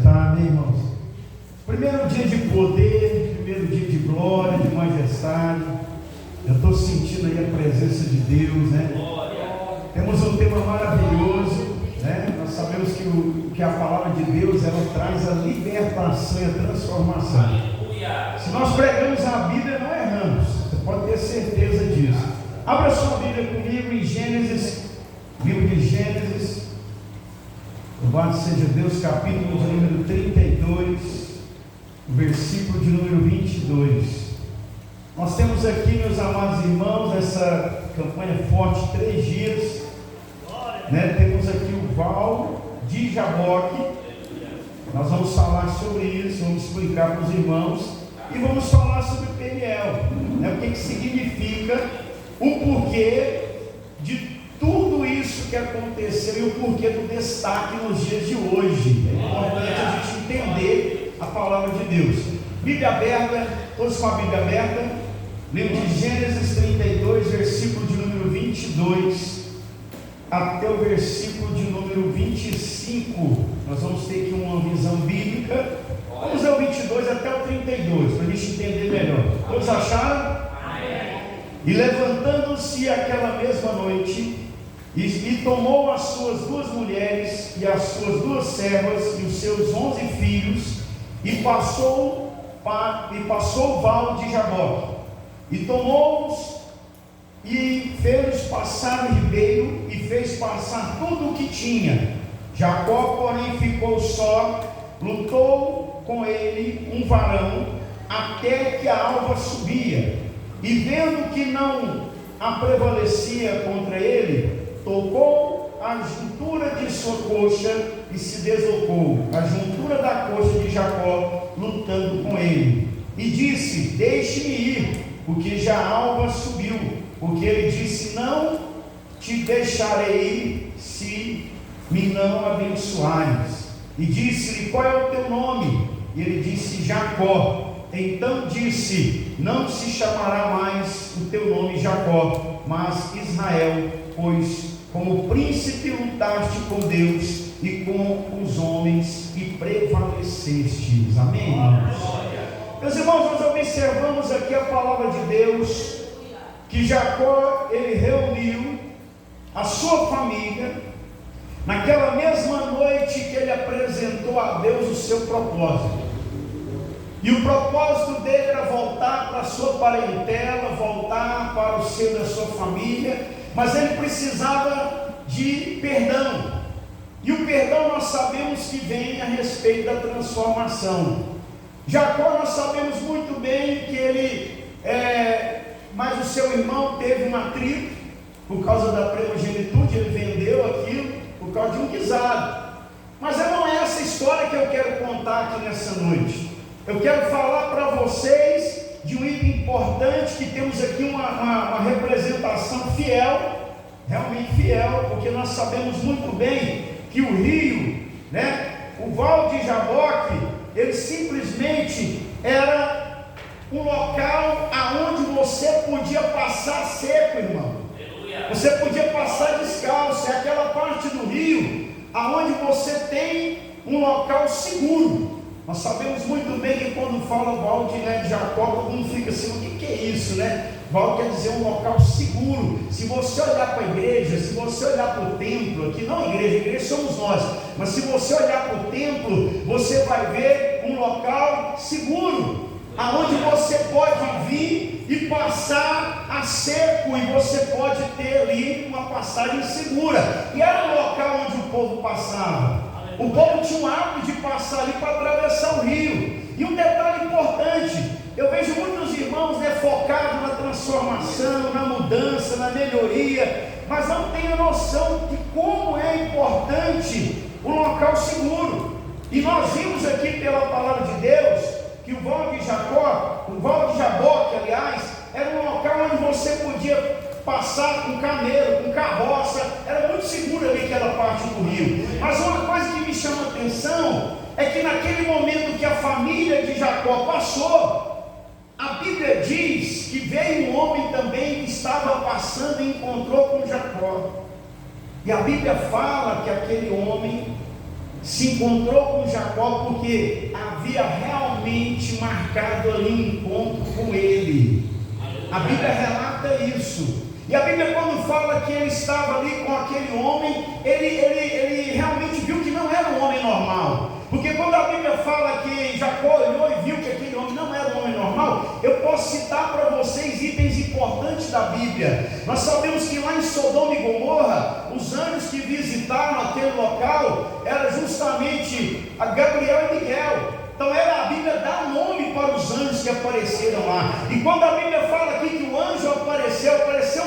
sentar, amém, irmãos? Primeiro dia de poder, primeiro dia de glória, de majestade. Eu estou sentindo aí a presença de Deus, né? Temos um tema maravilhoso, né? Nós sabemos que a palavra de Deus, ela traz a libertação e a transformação. Se nós pregamos a Bíblia, não erramos. Você pode ter certeza disso. Abra sua Bíblia comigo em Gênesis, livro de Gênesis. Louvado seja Deus, capítulo de número 32, versículo de número 22. Nós temos aqui, meus amados irmãos, essa campanha forte, 3 dias, né? Temos aqui o Val de Jaboque. Nós vamos falar sobre isso, vamos explicar para os irmãos e vamos falar sobre Peniel, né? O que significa, o porquê de tudo isso que aconteceu e o porquê do destaque nos dias de hoje. É importante a gente entender a palavra de Deus. Bíblia aberta, todos com a Bíblia aberta, livro de Gênesis 32, versículo de número 22 até o versículo de número 25. Nós vamos ter aqui uma visão bíblica. Vamos ao 22 até o 32, para a gente entender melhor. Todos acharam? E levantando-se aquela mesma noite, e tomou as suas 2 mulheres e as suas 2 servas e os seus 11 filhos, e passou o val de Jaboque, e tomou-os e fez passar o ribeiro, e fez passar tudo o que tinha. Jacó, porém, ficou só, lutou com ele um varão, até que a alva subia, e vendo que não a prevalecia contra ele, tocou a juntura de sua coxa e se deslocou, a juntura da coxa de Jacó, lutando com ele, e disse: deixe-me ir, porque já a alva subiu. Porque ele disse: não te deixarei ir, se me não abençoares. E disse-lhe: qual é o teu nome? E ele disse: Jacó. Então disse: não se chamará mais o teu nome Jacó, mas Israel, pois como príncipe lutaste com Deus e com os homens e prevalecestes. Amém, irmãos? Meus irmãos, nós observamos aqui a palavra de Deus, que Jacó, ele reuniu a sua família naquela mesma noite que ele apresentou a Deus o seu propósito. E o propósito dele era voltar para a sua parentela, voltar para o seio da sua família, mas ele precisava de perdão. E o perdão nós sabemos que vem a respeito da transformação. Jacó, nós sabemos muito bem que ele, mas o seu irmão teve um atrito por causa da primogenitura, ele vendeu aquilo por causa de um guisado. Mas não é essa história que eu quero contar aqui nessa noite. Eu quero falar para vocês de um item importante, que temos aqui uma representação fiel, realmente fiel, porque nós sabemos muito bem que o rio, né, o val de Jaboque, ele simplesmente era um local aonde você podia passar seco, irmão. Você podia passar descalço. É aquela parte do rio aonde você tem um local seguro. Nós sabemos muito bem que quando fala val de Jacó, todo mundo fica assim: o que é isso, né? Val quer dizer um local seguro. Se você olhar para a igreja, se você olhar para o templo, aqui não a igreja somos nós, mas se você olhar para o templo, você vai ver um local seguro, aonde você pode vir e passar a seco, e você pode ter ali uma passagem segura. E era um local onde o povo passava. O povo tinha o hábito de passar ali para atravessar o rio. E um detalhe importante: eu vejo muitos irmãos, né, focados na transformação, na mudança, na melhoria, mas não têm a noção de como é importante um local seguro. E nós vimos aqui pela palavra de Deus que o val de Jaboque, aliás, era um local onde você podia passar com camelo, com carroça. Era muito seguro ali aquela parte do rio. Mas uma coisa que me chama a atenção é que naquele momento que a família de Jacó passou, a Bíblia diz que veio um homem também que estava passando e encontrou com Jacó. E a Bíblia fala que aquele homem se encontrou com Jacó porque havia realmente marcado ali um encontro com ele. A Bíblia relata isso. E a Bíblia, quando fala que ele estava ali com aquele homem, ele realmente viu que não era um homem normal. Porque quando a Bíblia fala que Jacó olhou e viu que aquele homem não era um homem normal, eu posso citar para vocês itens importantes da Bíblia. Nós sabemos que lá em Sodoma e Gomorra, os anjos que visitaram aquele local era justamente a Gabriel e Miguel. Então a Bíblia dá nome para os anjos que apareceram lá. E quando a Bíblia fala aqui que o anjo apareceu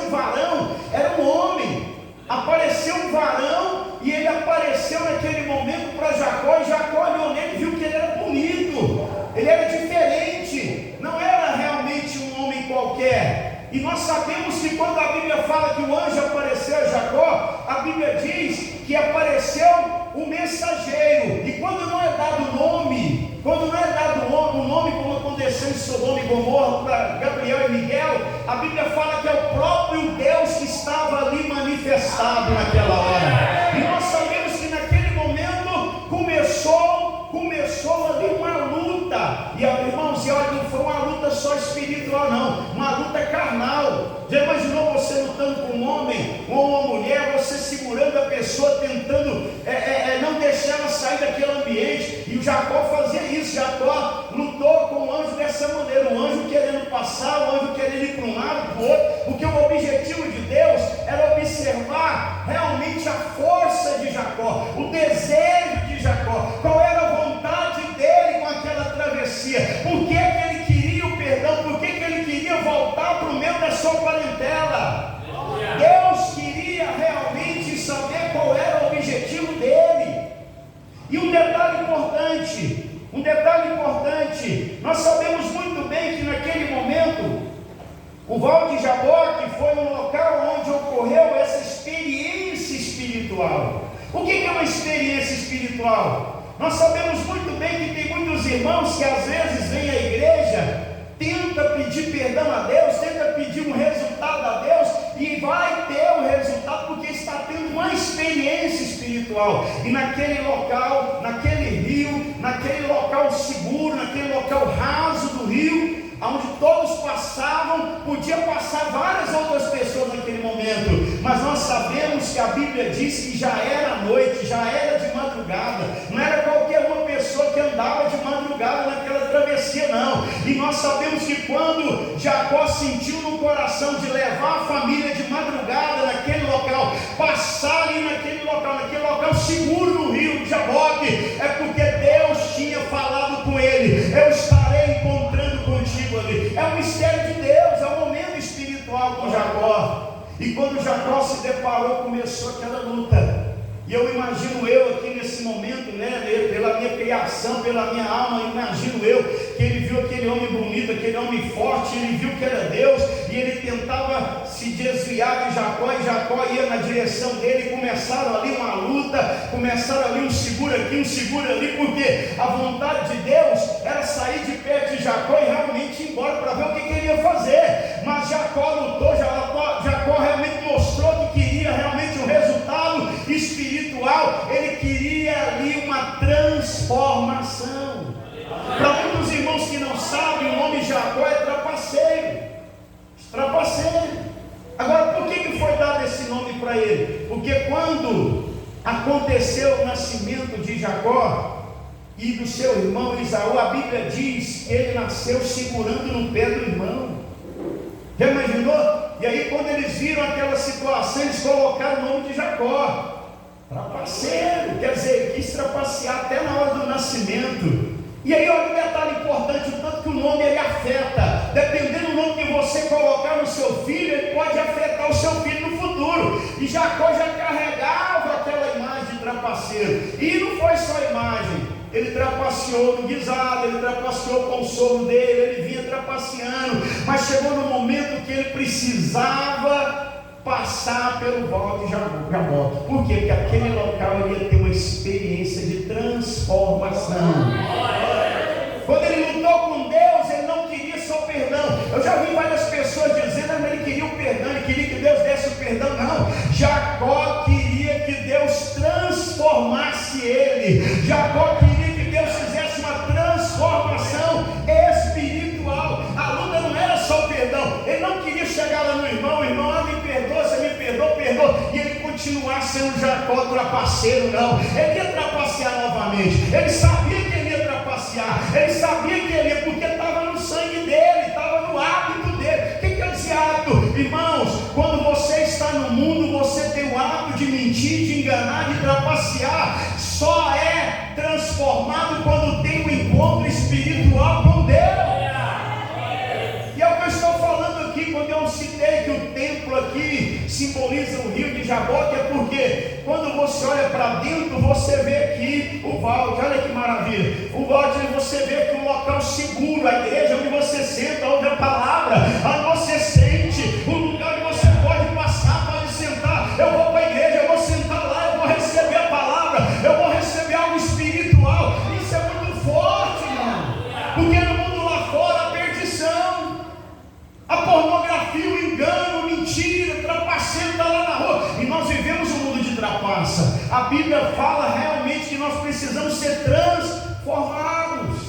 um varão, era um homem. Apareceu um varão e ele apareceu naquele momento para Jacó, e Jacó olhou nele e viu que ele era bonito, ele era diferente, não era realmente um homem qualquer. E nós sabemos que quando a Bíblia fala que o anjo apareceu a Jacó, a Bíblia diz que apareceu o mensageiro. E quando não é dado nome, o nome como aconteceu em Sodoma e Gomorra para Gabriel e Miguel, a Bíblia fala que é o próprio Deus que estava ali manifestado naquela hora. E nós sabemos que naquele momento começou ali uma luta. E irmãos, olha, não foi uma luta só espiritual não, uma luta carnal. Já imaginou você lutando com um homem ou uma mulher, você segurando a pessoa, tentando não deixar ela sair daquele ambiente? E o Jacó fazia isso. Jacó lutou com o anjo dessa maneira, o anjo querendo passar, o anjo querendo ir para um lado, para o outro, porque o objetivo de Deus era observar realmente a força de Jacó, o desejo de Jacó, qual era a vontade dele com aquela travessia, por que ele queria o perdão, por que ele queria voltar para o meio da sua parentela. Deus queria realmente saber qual era o objetivo dele. E um detalhe importante, nós sabemos muito bem que naquele momento, o Val de Jaboque foi um local onde ocorreu essa experiência espiritual. O que é uma experiência espiritual? Nós sabemos muito bem que tem muitos irmãos que às vezes vêm à igreja, tenta pedir perdão a Deus, tenta pedir um resultado a Deus, e vai ter o resultado porque está tendo uma experiência espiritual. E naquele local, naquele rio, naquele local seguro, naquele local raso do rio, onde todos passavam, podia passar várias outras pessoas naquele momento, mas nós sabemos que a Bíblia diz que já era noite, já era de madrugada, não era qualquer uma pessoa que andava de madrugada naquela travessia não. E nós sabemos que quando Jacó sentiu no coração de levar a família de madrugada naquele local, passar ali naquele local seguro no rio de Jaboque, é porque Deus tinha falado com ele: eu estarei encontrando contigo ali. É um mistério de Deus, é um momento espiritual com Jacó. E quando Jacó se deparou, começou aquela luta. E eu imagino aqui nesse momento, pela minha criação, pela minha alma, imagino que ele viu aquele homem bonito, aquele homem forte, ele viu que era Deus, e ele tentava se desviar de Jacó, e Jacó ia na direção dele, e começaram ali uma luta, começaram ali um segura aqui, um segura ali, porque a vontade de Deus era sair de perto de Jacó e realmente ir embora para ver o que ele ia fazer. Mas Jacó lutou, Jacó realmente mostrou que queria realmente um resultado espiritual, ele queria ali uma transformação. Para muitos irmãos que não sabem, o nome Jacó é trapaceiro. Agora, por que foi dado esse nome para ele? Porque quando aconteceu o nascimento de Jacó e do seu irmão Esaú, a Bíblia diz que ele nasceu segurando no pé do irmão. Já imaginou? E aí quando eles viram aquela situação, eles colocaram o nome de Jacó. Trapaceiro, quer dizer, quis trapacear até na hora do nascimento. E aí olha um detalhe importante, o tanto que o nome ele afeta. Dependendo do nome que você colocar no seu filho, ele pode afetar o seu filho no futuro. E Jacó já carregava aquela imagem de trapaceiro. E não foi só a imagem, ele trapaceou no guisado, ele trapaceou com o sogro dele, ele vinha trapaceando, mas chegou no momento que ele precisava passar pelo Val de Jaboque. Por quê? Porque aquele local ele ia ter uma experiência de transformação. Quando ele lutou com Deus, ele não queria só perdão. Eu já vi várias pessoas dizendo, mas ele queria o perdão, ele queria que Deus desse o perdão. Não, Jacó queria que Deus transformasse ele. Jacó queria que Deus fizesse uma transformação espiritual. A luta não era só o perdão. Ele não queria chegar lá no irmão, me perdoa, você me perdoa, e ele continuar sendo Jacó trapaceiro. Não, ele ia trapacear novamente. Ele sabia que ele ia trapacear, ele sabia que ele ia, porque estava no sangue dele, estava no hábito dele. O que é esse hábito? Irmãos, quando você está no mundo, você tem o hábito de mentir, de enganar, de trapacear. Só é transformado quando tem um encontro espiritual com Deus. E é o que eu estou falando aqui, quando eu citei que o templo aqui simboliza o rio de Jaboque, é porque quando você olha para dentro, você vê aqui o Valde. Olha que maravilha, o Valde, você vê aqui um local seguro, a igreja onde você senta, onde a palavra, onde você sente, o lugar onde você pode passar, pode sentar. Eu vou para a igreja, eu vou sentar lá, eu vou receber a palavra, eu vou receber algo espiritual. Isso é muito forte, irmão, porque no mundo lá fora a perdição, a pornografia, o engano, mentira, trapaceiro está lá na rua, e nós vivemos um mundo de trapaça. A Bíblia fala realmente que nós precisamos ser transformados.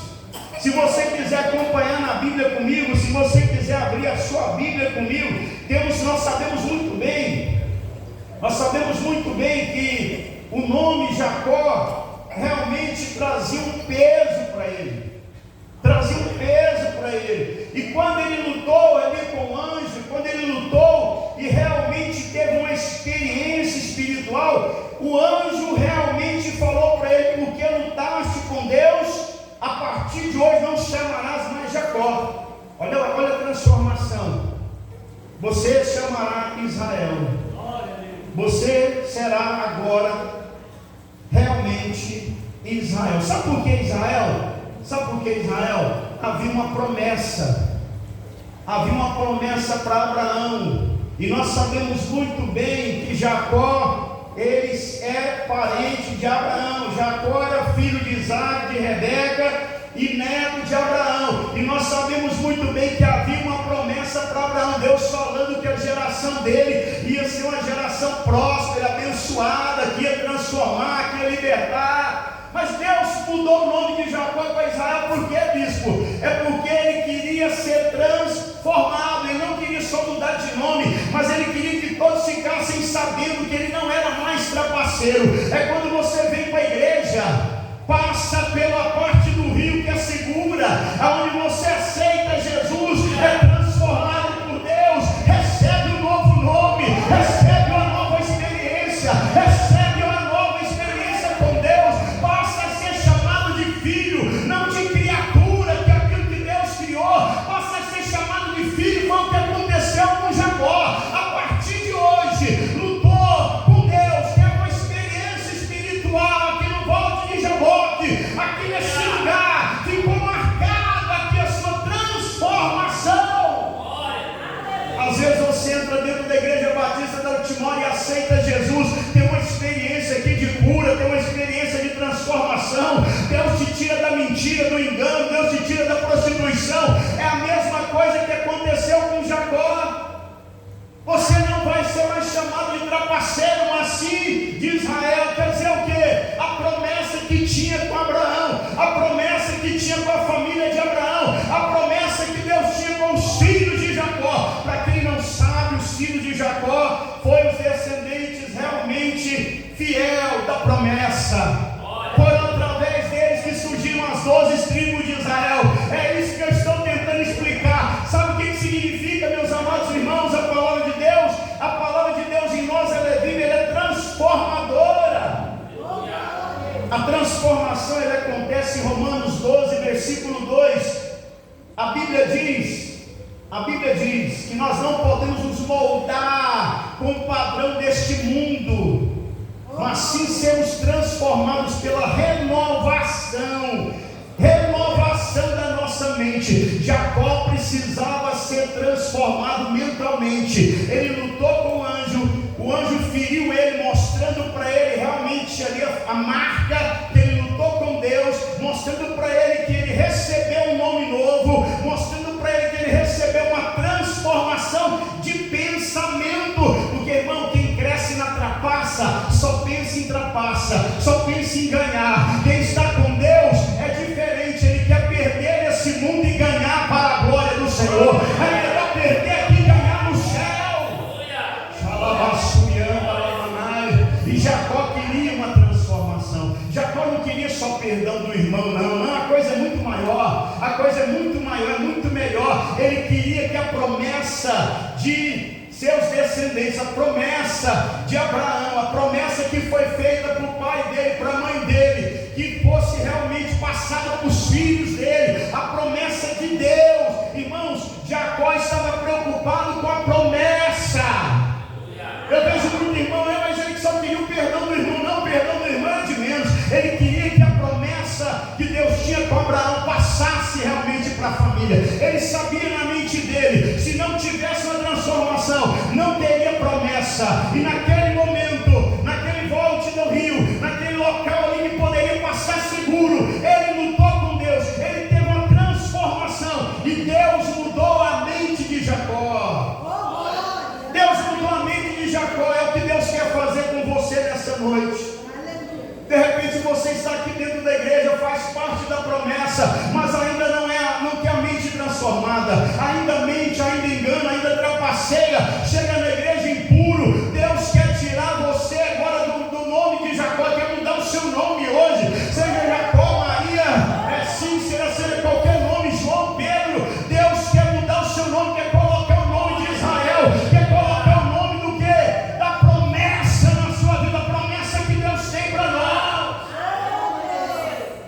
Se você quiser acompanhar na Bíblia comigo, se você quiser abrir a sua Bíblia comigo, nós sabemos muito bem que o nome Jacó realmente trazia um peso para ele. E quando ele lutou ali com o anjo, quando ele lutou e realmente teve uma experiência espiritual, o anjo realmente falou para ele: porque lutaste com Deus, a partir de hoje não chamarás mais Jacó. Olha a transformação. Você chamará Israel. Você será agora realmente Israel. Sabe por que Israel? Havia uma promessa para Abraão, e nós sabemos muito bem que Jacó, ele é parente de Abraão. Jacó era filho de Isaac, de Rebeca e neto de Abraão, e nós sabemos muito bem que havia uma promessa para Abraão, Deus falando que a geração dele ia ser uma geração próspera, abençoada, que ia transformar, que ia libertar. Mas Deus mudou o nome de Jacó para Israel. Por quê, bispo? É porque ele queria ser transformado. Ele não queria só mudar de nome, mas ele queria que todos ficassem sabendo que ele não era mais trapaceiro. É quando você vem para a igreja, passa pela parte do rio que é segura, aonde você aceita Jesus, é transformado por Deus, recebe um novo nome, recebe uma nova experiência, recebe uma nova experiência com Deus, passa a ser chamado de filho, não de criatura, que é aquilo que Deus criou, passa a ser chamado de filho. Foi o que aconteceu com Jacó. A partir de hoje, lutou com Deus, teve uma experiência espiritual aqui no Valde de Jaboque, aqui nesse lugar, ficou marcado aqui a sua transformação. Às vezes você entra dentro da igreja batista da Timóteo e aceita Jesus, tem uma experiência aqui de cura, tem uma experiência de transformação. Deus te tira da mentira, do engano, Deus te tira da prostituição. É a mesma coisa que aconteceu com Jacó. Você não vai ser mais chamado de trapaceiro, mas sim de Israel. Quer dizer o quê? A promessa que tinha com Abraão, a promessa que tinha com a família de Abraão, a promessa que Deus tinha com os filhos de Jacó. Para quem não sabe, os filhos de Jacó foram os descendentes realmente fiel da promessa. Foram através deles que surgiram as 12 tribos de Israel. É isso que eu estou tentando explicar. Sabe o que significa, meus amados irmãos, a palavra de Deus? A palavra de Deus em nós, ela é viva, ela é transformadora. A transformação, ela acontece em Romanos 12, versículo 2. A Bíblia diz que nós não podemos nos moldar com o padrão deste mundo, mas sim sermos transformados pela renovação da nossa mente. Jacó precisava ser transformado mentalmente. Ele lutou com o anjo feriu ele, mostrando para ele realmente ali a marca que ele lutou com Deus, mostrando para ele que ele recebeu um nome novo, mostrando para ele que ele perdão do irmão, não, a coisa é muito maior, a coisa é muito maior, é muito melhor. Ele queria que a promessa de seus descendentes, a promessa de Abraão, a promessa que foi feita para o pai dele, para a mãe dele, que fosse realmente passada para os filhos dele, a promessa de Deus. Irmãos, Jacó estava preocupado com a promessa. Eu vejo muito irmão, mas ele só queria o perdão do irmão. Não, o perdão do irmão é de menos. Ele queria que a promessa que Deus tinha com Abraão passasse realmente para a família. Ele sabia na mente dele, se não tivesse uma transformação, não teria promessa. E naquele momento, naquele volte do rio, naquele local ali que poderia passar seguro, ele lutou com Deus, ele teve uma transformação, e Deus mudou a mente de Jacó. Deus mudou a mente de Jacó. É o que Deus quer fazer com você nessa noite. De repente você está aqui dentro da igreja, faz parte da promessa, mas ainda não tem a mente transformada, ainda mente, ainda engana, ainda trapaceia, chega na igreja impuro. Deus quer tirar você agora do nome de Jacó, quer mudar o seu nome hoje, seja Jacó, Maria, Cícera, seja qualquer nome, João, Pedro. Deus quer mudar o seu nome, quer colocar o nome de Israel, quer colocar o nome do quê? Da promessa na sua vida, a promessa que Deus tem para nós.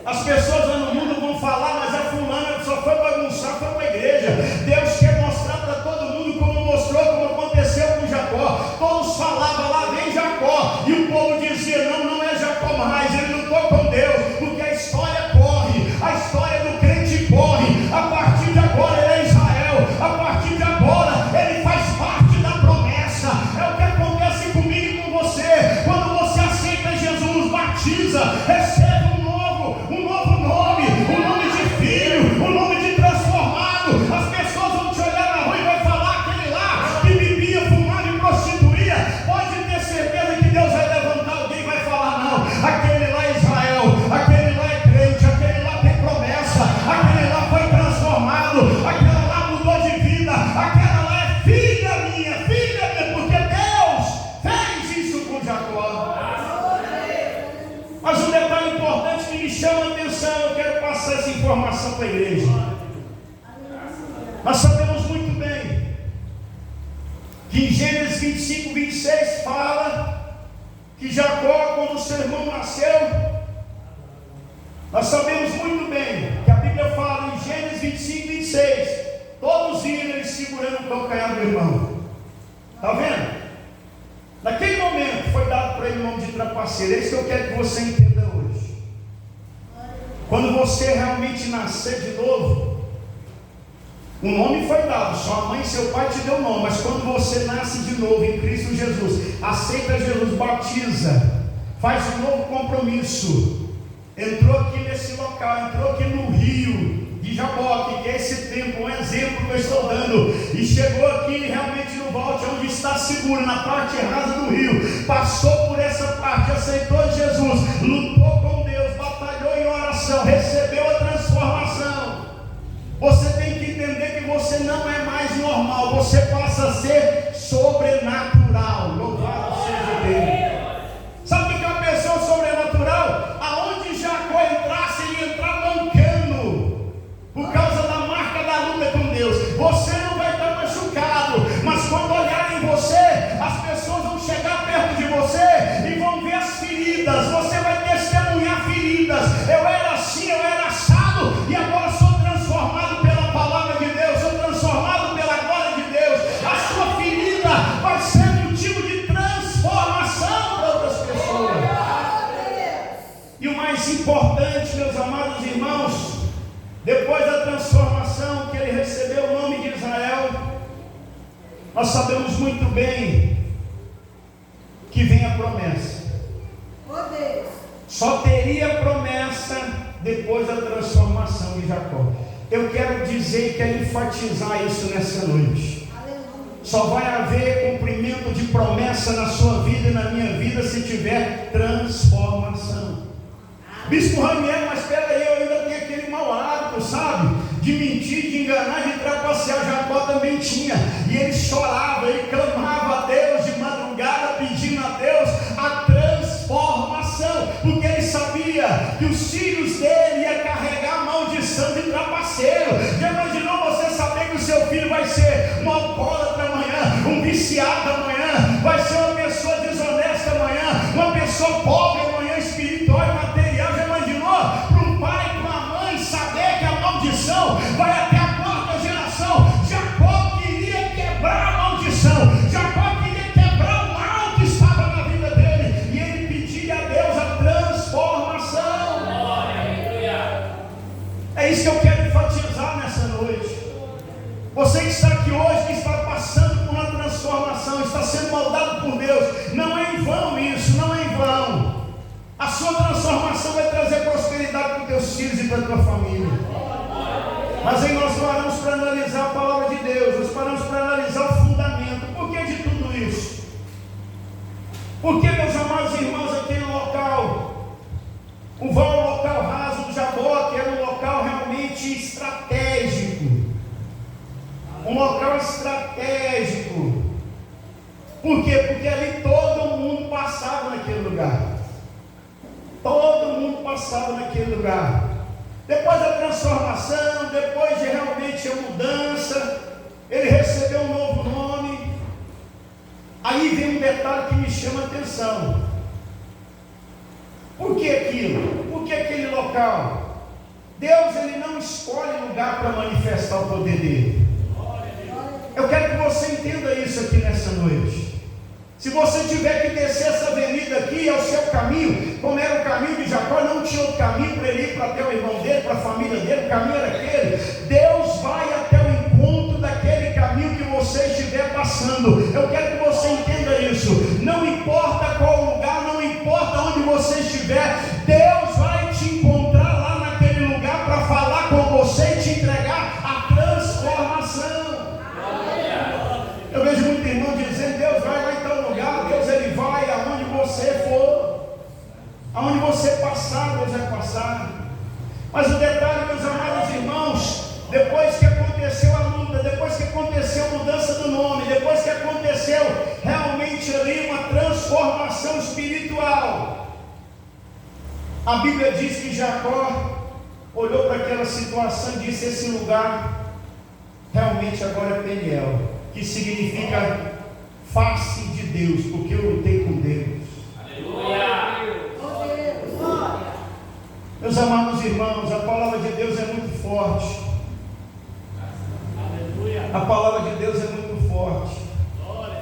As pessoas lá no mundo vão falar, mas a fulana só foi bagunçar, foi para a igreja. Deus quer mostrar para todo mundo como mostrou, como aconteceu com Jacó. Todos falavam, lá vem Jacó, e o povo dizia, não é Jacó mais, ele lutou com Deus, porque a história corre, a história do crente corre. A partir de agora ele é Israel, a partir de agora ele faz parte da promessa. É o que acontece comigo e com você, quando você aceita Jesus, batiza, recebe um novo nome, um nome de filho, um nome de transformado. As pessoas vão te olhar na rua e vai falar, aquele lá que bebia, fumava e prostituía. Pode ter certeza que Deus vai levantar alguém e vai falar, não, aquele lá é Israel, aquele lá é crente, aquele lá tem promessa, aquele lá foi transformado, aquela lá mudou de vida, aquela lá é filha minha, porque Deus fez isso com Jacó. Mas um detalhe importante que me chama a atenção, eu quero passar essa informação para a igreja. Nós sabemos muito bem que em Gênesis 25, 26 fala que Jacó, quando seu irmão nasceu, nós sabemos muito bem que a Bíblia fala em Gênesis 25, 26, todos viram ele segurando o calcanhar do irmão. Está vendo? Naquele momento foi dado para ele o nome de trapaceiro. É isso que eu quero que você entenda hoje. Quando você realmente nascer de novo, o nome foi dado, sua mãe e seu pai te deu o nome, mas quando você nasce de novo em Cristo Jesus, aceita Jesus, batiza, faz um novo compromisso, entrou aqui nesse local, entrou aqui no rio de Jaboque, que é esse tempo, um exemplo que eu estou dando, e chegou aqui realmente no volte, onde está seguro, na parte rasa do rio, passou por essa parte, aceitou Jesus, lutou com Deus, batalhou em oração, recebeu a transformação. Você tem que entender que você não é mais normal, você passa a ser sobrenatural. Louvado seja Deus. Sabe o que é uma pessoa sobrenatural? Aonde Jacó entrasse, ele ia entrar mancando, por causa da marca da luta com Deus. Você não vai estar machucado, mas quando olharem você, as pessoas vão chegar perto de você e vão ver as feridas. Você vai testemunhar feridas. Eu era assim, eu era assado, e agora sou transformado pela palavra de Deus, sou transformado pela glória de Deus. A sua ferida vai ser motivo de transformação para outras pessoas. E o mais importante, meus amados irmãos, depois da transformação que ele recebeu o nome de Israel, nós sabemos muito bem que vem a promessa. Só teria promessa depois da transformação de Jacó. Eu quero dizer e quero enfatizar isso nessa noite. Só vai haver cumprimento de promessa na sua vida e na minha vida se tiver transformação. Bispo Raniel, mas espera aí, eu ainda tenho aquele mau hábito, sabe? De mentir, de enganar, de trapacear. Jacó também tinha. E ele chorava, ele clamava a Deus de madrugada, pedindo a Deus a transformação, porque ele sabia que os filhos maldição de trapaceiro. Já imaginou você saber que o seu filho vai ser um alcoólatra amanhã, um viciado amanhã, vai ser uma pessoa desonesta amanhã, uma pessoa pobre amanhã, espiritual e material? Já imaginou? Para um pai, para uma mãe saber que a maldição vai até a quarta geração. Jacó queria quebrar a maldição, Jacó queria quebrar o mal que estava na vida dele, e ele pedia a Deus a transformação. É isso que eu quero enfatizar nessa noite. Você que está aqui hoje, que está passando por uma transformação, está sendo moldado por Deus, não é em vão isso, não é em vão. A sua transformação vai trazer prosperidade para os teus filhos e para a tua família. Mas aí nós paramos para analisar a palavra de Deus, nós paramos para analisar o fundamento. Por que de tudo isso? Porque, meus amados irmãos, aquele local, o local raso do Jaboque, era um local realmente estratégico. Um local estratégico. Por quê? Porque ali todo mundo passava naquele lugar. Todo mundo passava naquele lugar. Depois da transformação, depois de realmente a mudança, ele recebeu um novo nome. Aí vem um detalhe que me chama a atenção. Por que aquilo? Por que aquele local? Deus, ele não escolhe lugar para manifestar o poder dele. Eu quero que você entenda isso aqui nessa noite. Se você tiver que descer essa avenida aqui, é o seu caminho, como era o caminho de Jacó, não tinha outro caminho para ele ir para até o irmão dele, para a família dele, o caminho era aquele. Deus vai até o encontro daquele caminho que você estiver passando. Eu quero que você entenda isso. Não importa qual lugar, não importa onde você estiver, Deus vai te encontrar lá naquele lugar para falar com você e te entregar a transformação. Eu vejo muito irmão dizendo: Deus vai lá em tal lugar, Deus ele vai aonde você for, aonde você passar, Deus vai passar. Mas o detalhe, meus amados irmãos, depois que aconteceu a luta, depois que aconteceu a mudança do nome, depois que aconteceu realmente ali uma transformação espiritual, a Bíblia diz que Jacó olhou para aquela situação e disse: esse lugar realmente agora é Peniel, que significa face de Deus, porque eu lutei com Deus. Aleluia! Meus amados irmãos, a palavra de Deus é muito forte. Aleluia! A palavra de Deus é muito forte.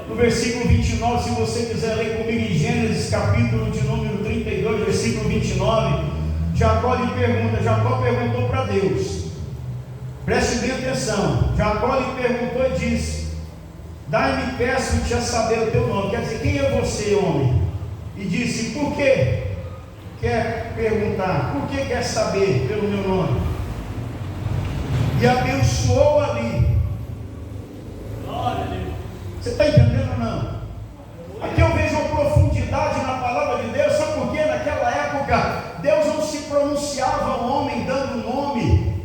No versículo 29, se você quiser ler comigo em Gênesis capítulo de número 32, versículo 29, Jacó perguntou para Deus. Preste bem atenção. Jacó lhe perguntou e disse: dai-me, peço-te a saber o teu nome. Quer dizer, quem é você, homem? E disse: por que quer perguntar? Por que quer saber pelo meu nome? E abençoou ali. Você está entendendo ou não? Aqui eu vejo uma profundidade na palavra de Deus. Sabe por quê? Naquela época Deus não se pronunciava ao homem dando nome.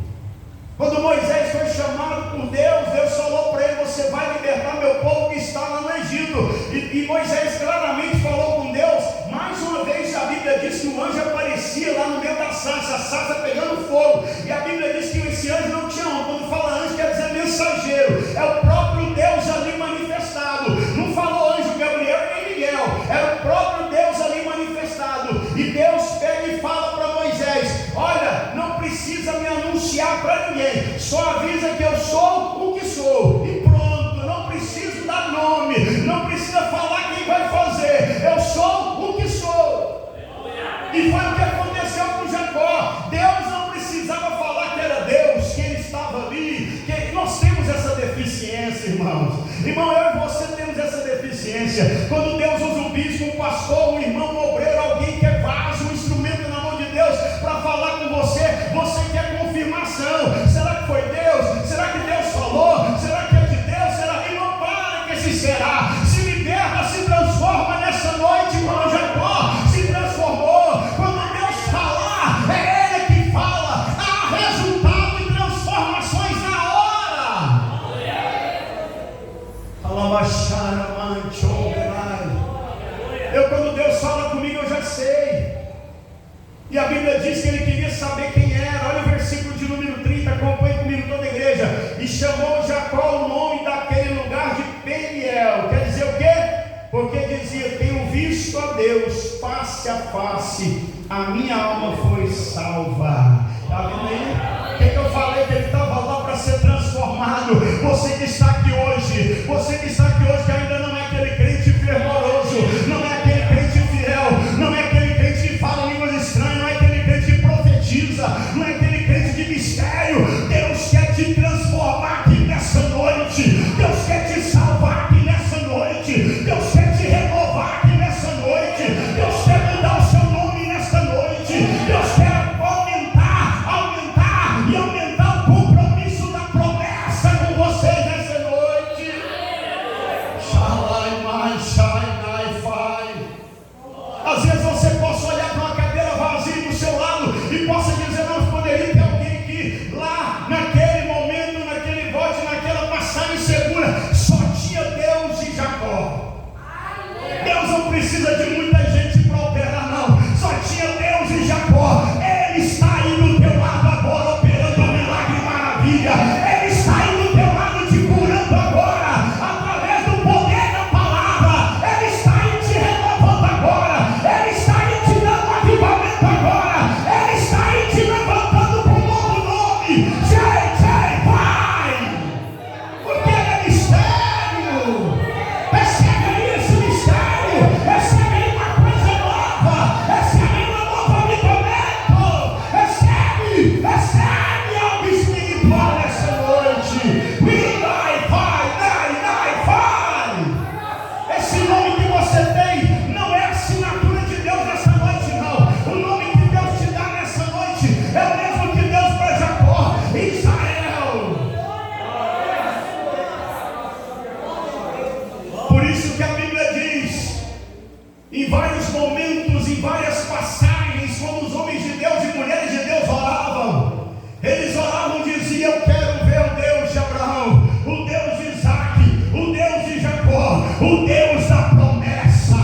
Quando Moisés foi chamado por Deus, Deus falou para ele: você vai libertar meu povo que está lá no Egito. E Moisés claramente falou com Deus. Mais uma vez a Bíblia diz que o anjo aparecia lá no meio da sarça, a sarça pegando fogo. E a Bíblia diz que esse anjo não tinha nome. Quando fala anjo, quer dizer mensageiro. É o próprio Deus ali manifestado. Não falou anjo Gabriel nem Miguel. Era o próprio Deus ali manifestado. E Deus pega e fala para Moisés: olha, não precisa me anunciar para ninguém, só avisa que eu sou o que sou, e pronto. Não preciso dar nome, não precisa falar quem vai fazer, eu sou o que sou. E foi o que aconteceu com Jacó. Deus não precisava falar que era Deus, que ele estava ali. Nós temos essa deficiência, irmãos. Irmão, eu e você temos essa deficiência. Quando Deus usa um bispo, um pastor, um irmão, um obreiro, alguém que é vaso, um instrumento na mão de Deus para falar com você, você quer confirmação. Será que foi Deus? Será que Deus falou? Será que é de Deus? Será? Irmão, para que esse será. Se liberta, se transforma nessa noite, irmão. Jacó se transformou. Quando Deus falar, é Ele que fala. Há resultado e transformações na hora. Eu, quando Deus fala comigo, eu já sei. E a Bíblia diz que ele queria saber quem era. Olha o versículo de número face, a minha alma foi salva. Está vendo aí? O que eu falei? Que ele estava lá para ser transformado. Você que está aqui hoje, que ainda não é aquele crente fervoroso, não é aquele crente fiel, não é aquele crente que fala línguas estranhas, não é aquele crente que profetiza, não é aquele crente de mistério. Deus quer te transformar aqui nessa noite. Deus quer te salvar aqui nessa noite. Deus quer te renovar aqui nessa noite. Deus quer mudar o seu nome nessa noite. Deus quer aumentar o compromisso da promessa com vocês nessa noite. Às vezes você possa olhar para uma cadeira vazia do seu lado e possa dizer: não, poderia ter alguém que lá naquele momento, naquele bote, naquela passagem segura, só tinha Deus e Jacó. Deus não precisa de muita gente para operar, não. Só tinha Deus e Jacó. Ele está aí do teu lado agora, operando um milagre, maravilha. Ele está aí do teu lado te curando agora, através do poder da palavra. Ele está aí te renovando agora. Ele está aí te dando avivamento agora. Ele está aí te levantando para um novo nome. Vai! Porque é mistério. Recebe esse mistério. Recebe uma coisa nova. Recebe um novo avivamento. Recebe algo espiritual nessa noite. Vai. Esse nome que você tem não é a assinatura de Deus nessa noite, não. O nome que Deus te dá nessa noite é o mesmo que Deus para Jacó, Israel. Por isso que a Bíblia diz, em vários momentos, em várias passagens, quando os homens de Deus e mulheres de Deus oravam, eles oravam e diziam: eu quero ver o Deus de Abraão, o Deus de Isaac, o Deus de Jacó, o Deus da promessa.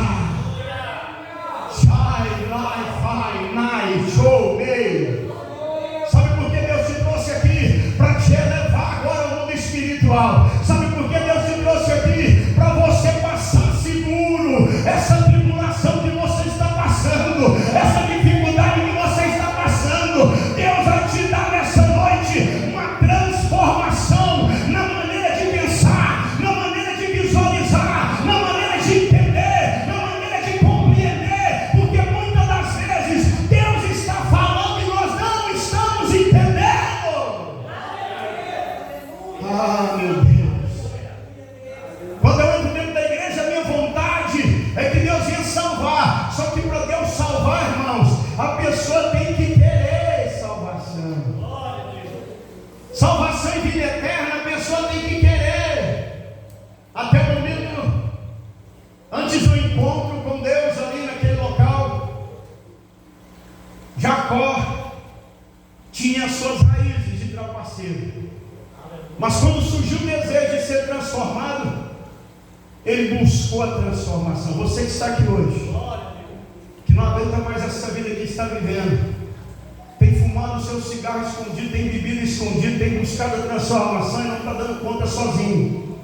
Sabe por que Deus te trouxe aqui? Para te elevar agora ao mundo espiritual. Sabe por que Deus te trouxe aqui? Para você passar seguro essa tribulação que você está passando, essa dificuldade que você está passando. Deus vai te dar nessa noite uma transformação na maneira de pensar, na maneira de visualizar, na maneira de entender, na maneira de compreender, porque muitas das vezes Deus está falando e nós não estamos entendendo. Meu Deus. Quando eu entro dentro da igreja, a minha vontade é que Deus ia salvar. Só que para Deus salvar, irmãos, a pessoa tem que querer salvação. Salvação e vida eterna, a pessoa tem que querer. Até o momento, antes do encontro com Deus ali naquele local, Jacó tinha suas raízes de trapaceiro. Mas quando surgiu o desejo de ser transformado, ele buscou a transformação. Você que está aqui hoje, que não aguenta mais essa vida que está vivendo, tem fumado o seu cigarro escondido, tem bebido escondido, tem buscado a transformação e não está dando conta sozinho.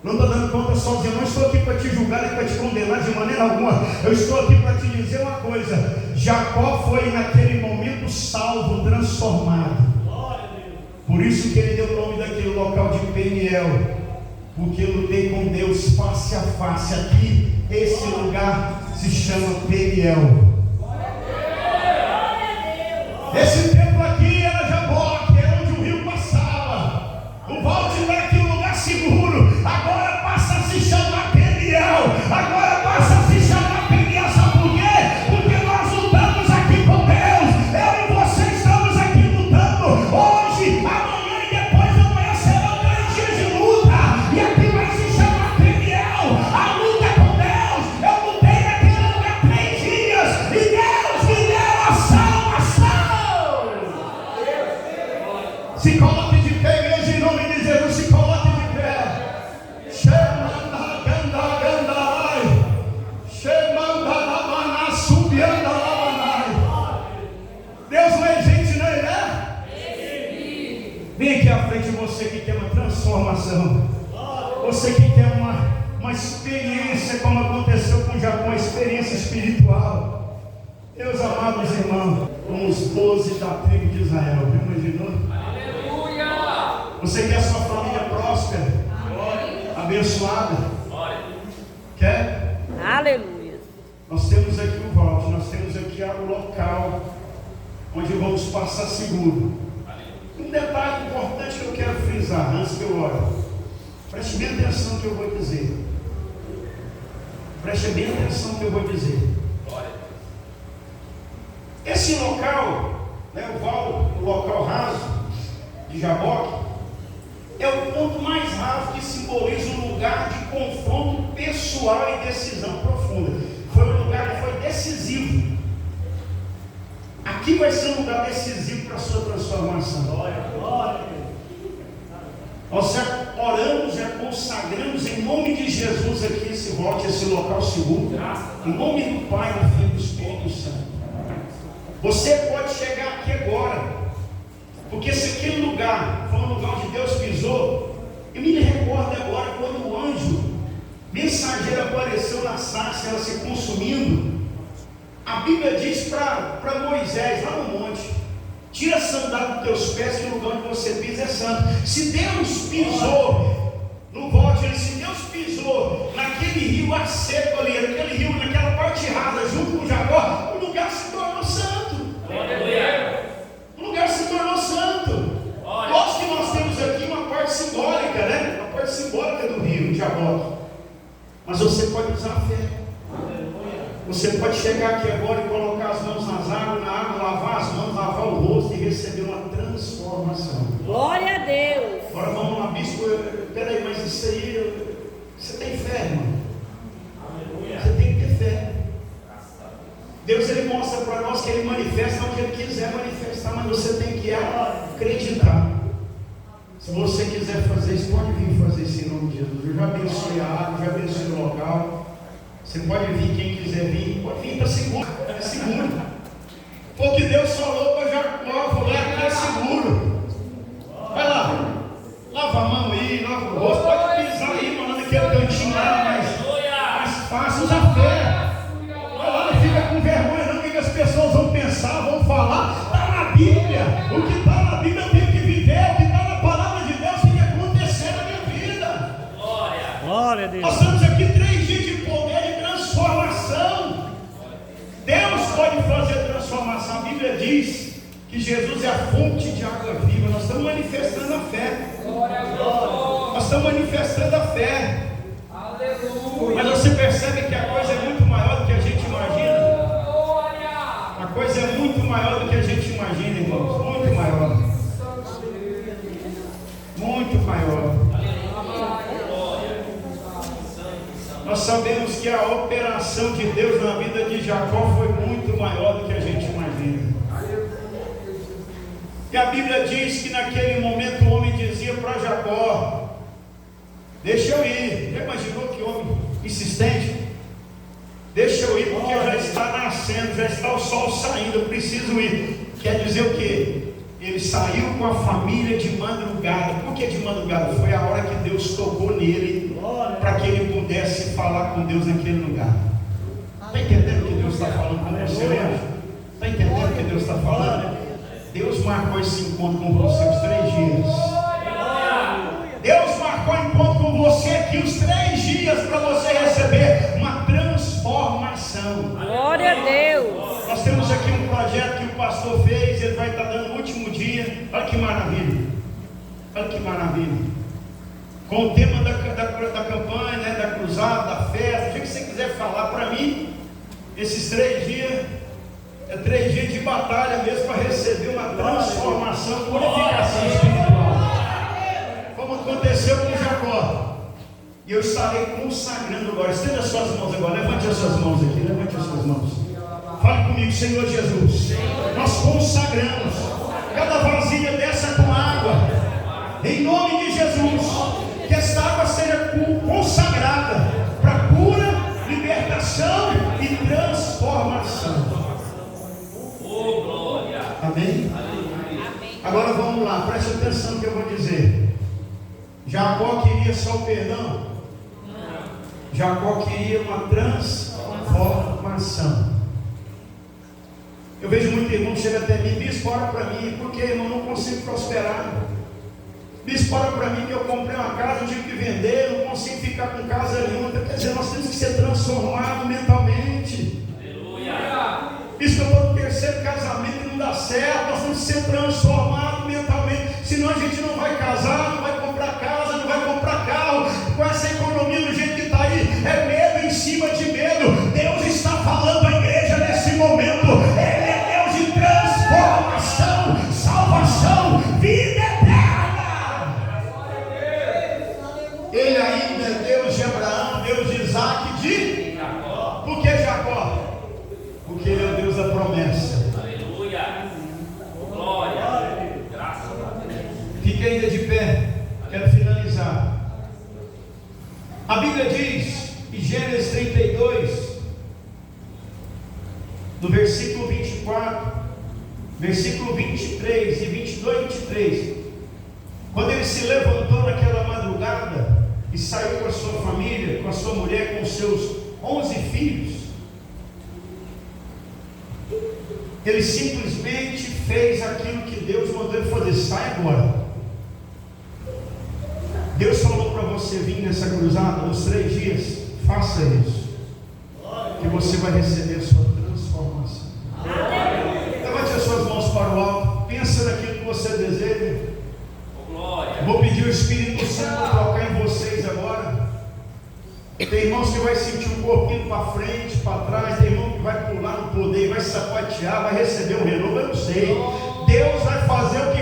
Não está dando conta sozinho. Eu não estou aqui para te julgar e para te condenar de maneira alguma. Eu estou aqui para te dizer uma coisa: Jacó foi naquele momento salvo, transformado. Por isso que ele deu o nome daquele local de Peniel, porque eu lutei com Deus face a face. Aqui, esse lugar se chama Peniel. Esse templo aqui era Jaboque, era onde o rio passava. O balde era aqui um lugar seguro. Agora passa a se chamar Peniel. Agora passa a se chamar Peniel. Sabe por quê? Porque nós lutamos aqui com Deus. Eu e você estamos aqui lutando. Hoje, amanhã e depois de amanhã serão 3 dias de luta. E aqui vai se chamar Peniel. A luta com Deus. Eu lutei naquele lugar 3 dias. E Deus me deu a salvação. Se coloque de pé, igreja, em nome de Jesus. Se coloque de pé. Deus não é gente, não é? Vem aqui à frente, você que quer uma transformação, você que quer uma experiência como aconteceu com Jacó, uma experiência espiritual. Meus amados irmãos, com os 12 da tribo de Israel, já imaginou? Aleluia! Você quer sua família próspera? Abençoada? Quer? Aleluia. Nós temos aqui o vault, nós temos aqui o local onde vamos passar seguro. Um detalhe importante que eu quero frisar antes que eu ore. Preste bem atenção no que eu vou dizer. Preste bem atenção no que eu vou dizer. Esse local, né, o local raso de Jaboque, é o ponto mais raso que simboliza um lugar de confronto pessoal e decisão profunda. Foi um lugar que foi decisivo. Aqui vai ser um lugar decisivo para a sua transformação. Nós já oramos, já consagramos em nome de Jesus aqui esse volte, esse local seguro. Em nome do Pai, do Filho e do Espírito Santo. Você pode chegar aqui agora, porque se aquele lugar foi um lugar onde Deus pisou, eu me recordo agora quando o anjo mensageiro apareceu na sarça, ela se consumindo. A Bíblia diz para Moisés, lá no monte: tira a sandália dos teus pés, que o lugar onde você pisa é santo. Se Deus pisou no volte, se Deus pisou naquele rio a seco ali, naquele rio, naquela parte rasa, junto com Jacó, o lugar se tornou santo. O lugar se tornou santo. Lógico que nós temos aqui uma parte simbólica, né? Uma parte simbólica do rio de Jaboque. Mas você pode usar a fé. Você pode chegar aqui agora e colocar as mãos na água, lavar as mãos, lavar o rosto e receber uma transformação. Glória a Deus. Agora vamos lá, bispo. Peraí, mas isso aí, você tem fé, irmão? Você tem que ter fé. Deus, ele mostra para nós que ele manifesta onde ele quiser manifestar, mas você tem que acreditar. Se você quiser fazer isso, pode vir fazer isso em nome de Jesus. Eu já abençoei a água, já abençoei o local. Você pode vir, quem quiser vir, pode vir, está seguro, é seguro. Foi o que Deus falou para Jacó, falou: é seguro. Vai lá, lava a mão aí, lava o rosto, pode pisar aí, mano, naquele cantinho lá, mais fácil, usa a fé. Vai lá, não fica com vergonha não, o que as pessoas vão pensar, vão falar. Está na Bíblia, o que está na Bíblia eu tenho que viver, o que está na palavra de Deus tem que acontecer na minha vida. Glória a Deus. Nós estamos aqui 3 dias de poder e transformação. Deus pode fazer transformação. A Bíblia diz que Jesus é a fonte de água viva. Nós estamos manifestando a fé. Nós estamos manifestando a fé. Mas você percebe que a coisa é muito maior do que a gente imagina. A coisa é muito maior do que a gente imagina, irmãos. Muito maior. Muito maior. Nós sabemos que a operação de Deus na vida de Jacó foi muito maior do que a gente imagina. E a Bíblia diz que naquele momento o homem dizia para Jacó: deixa eu ir. Já imaginou que homem insistente? Deixa eu ir, porque já está nascendo, já está o sol saindo, eu preciso ir. Quer dizer o quê? Ele saiu com a família de madrugada. Por que de madrugada? Foi a hora que Deus tocou nele, para que ele pudesse falar com Deus naquele lugar. Está entendendo o que Deus está falando com você, Leandro? Está entendendo o que Deus está falando? Deus marcou esse encontro com você os 3 dias. Deus marcou encontro com você aqui os 3 dias para você receber uma transformação. Glória a Deus. Nós temos aqui um projeto que o pastor fez, ele vai estar dando no último dia. Olha que maravilha. Olha que maravilha. Com o tema da campanha, né, da cruzada, da festa, o que você quiser falar para mim, esses 3 dias, é 3 dias de batalha mesmo para receber uma transformação, purificação espiritual. Como aconteceu com Jacó. E eu estarei consagrando agora. Estenda as suas mãos agora, levante as suas mãos aqui, levante as suas mãos. Fale comigo, Senhor Jesus. Nós consagramos cada vasilha dessa com água, em nome de Jesus. Que esta água seja consagrada para cura, libertação e transformação. Amém? Agora vamos lá, preste atenção no que eu vou dizer. Jacó queria só o perdão? Jacó queria uma transformação. Eu vejo muito irmão que chega até mim, bispo, ora para mim, porque irmão, não consigo prosperar. Bispo, ora para mim que eu comprei uma casa, eu tive que vender, não consigo ficar com casa nenhuma. Quer dizer, nós temos que ser transformados mentalmente. Aleluia. Bispo, eu estou no terceiro casamento e não dá certo, nós temos que ser transformados mentalmente. Senão a gente não vai casar, não vai comprar casa, não vai comprar carro. Com essa economia do jeito que está aí, é medo em cima de medo. Deus está falando à igreja nesse momento. Ele é Deus de transformação, salvação, vida eterna. Ele ainda é Deus de Abraão, Deus de Isaac, de Jacó. Por que Jacó? Porque ele é o Deus da promessa. Aleluia. Glória. Graças a Deus. Fique ainda de pé. Quero finalizar. A Bíblia diz em Gênesis 32, no versículo 24, versículo 23 e 22 e 23, quando ele se levantou naquela madrugada e saiu com a sua família, com a sua mulher, com os seus 11 filhos, ele simplesmente fez aquilo que Deus mandou ele fazer. Sai agora. Deus falou para você vir nessa cruzada nos 3 dias. Faça isso, que você vai receber a sua transformação. Levante as suas mãos para o alto. Pensa naquilo que você deseja. Vou pedir o Espírito Santo para tocar em vocês agora. Tem irmãos que vai sentir um corpinho para frente, para trás. Tem irmão que vai pular no poder, vai sapatear, vai receber um renovo. Eu não sei. Deus vai fazer o